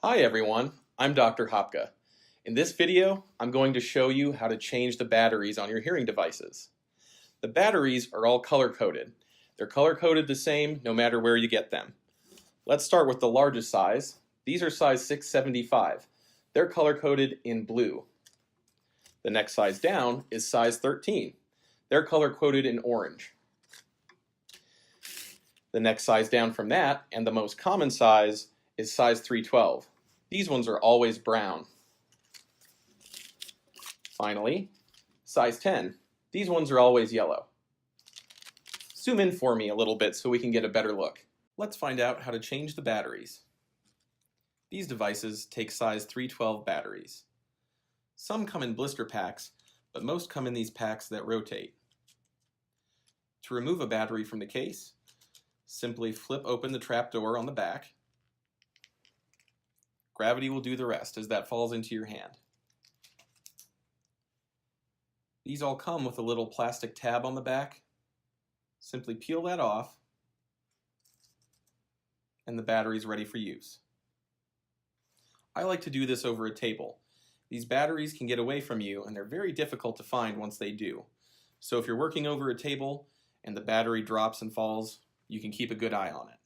Hi everyone, I'm Dr. Hapka. In this video, I'm going to show you how to change the batteries on your hearing devices. The batteries are all color-coded. They're color-coded the same no matter where you get them. Let's start with the largest size. These are size 675. They're color-coded in blue. The next size down is size 13. They're color-coded in orange. The next size down from that, and the most common size, is size 312. These ones are always brown. Finally, size 10. These ones are always yellow. Zoom in for me a little bit so we can get a better look. Let's find out how to change the batteries. These devices take size 312 batteries. Some come in blister packs, but most come in these packs that rotate. To remove a battery from the case, simply flip open the trap door on the back. Gravity will do the rest as that falls into your hand. These all come with a little plastic tab on the back. Simply peel that off, and the battery is ready for use. I like to do this over a table. These batteries can get away from you, and they're very difficult to find once they do. So if you're working over a table and the battery drops and falls, you can keep a good eye on it.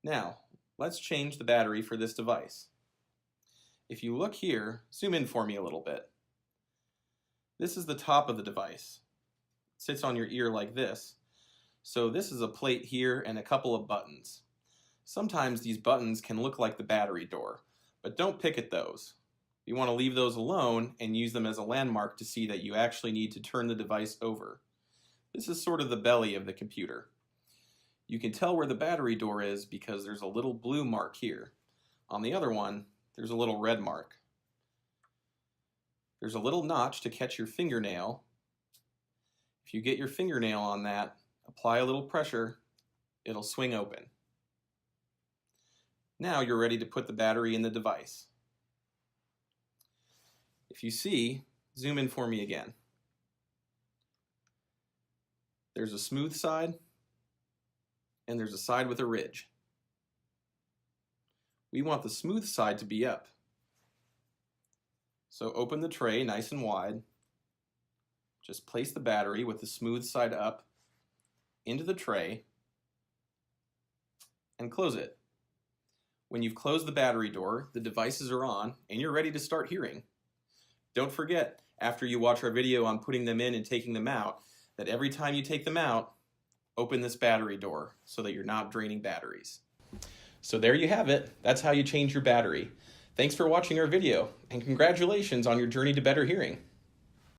Now, let's change the battery for this device. If you look here, zoom in for me a little bit. This is the top of the device. It sits on your ear like this. So this is a plate here and a couple of buttons. Sometimes these buttons can look like the battery door, but don't pick at those. You want to leave those alone and use them as a landmark to see that you actually need to turn the device over. This is sort of the belly of the computer. You can tell where the battery door is because there's a little blue mark here. On the other one, there's a little red mark. There's a little notch to catch your fingernail. If you get your fingernail on that, apply a little pressure, it'll swing open. Now you're ready to put the battery in the device. If you see, zoom in for me again. There's a smooth side, and there's a side with a ridge. We want the smooth side to be up. So open the tray nice and wide. Just place the battery with the smooth side up into the tray and close it. When you've closed the battery door, the devices are on and you're ready to start hearing. Don't forget, after you watch our video on putting them in and taking them out, that every time you take them out, open this battery door so that you're not draining batteries. So there you have it. That's how you change your battery. Thanks for watching our video, and congratulations on your journey to better hearing.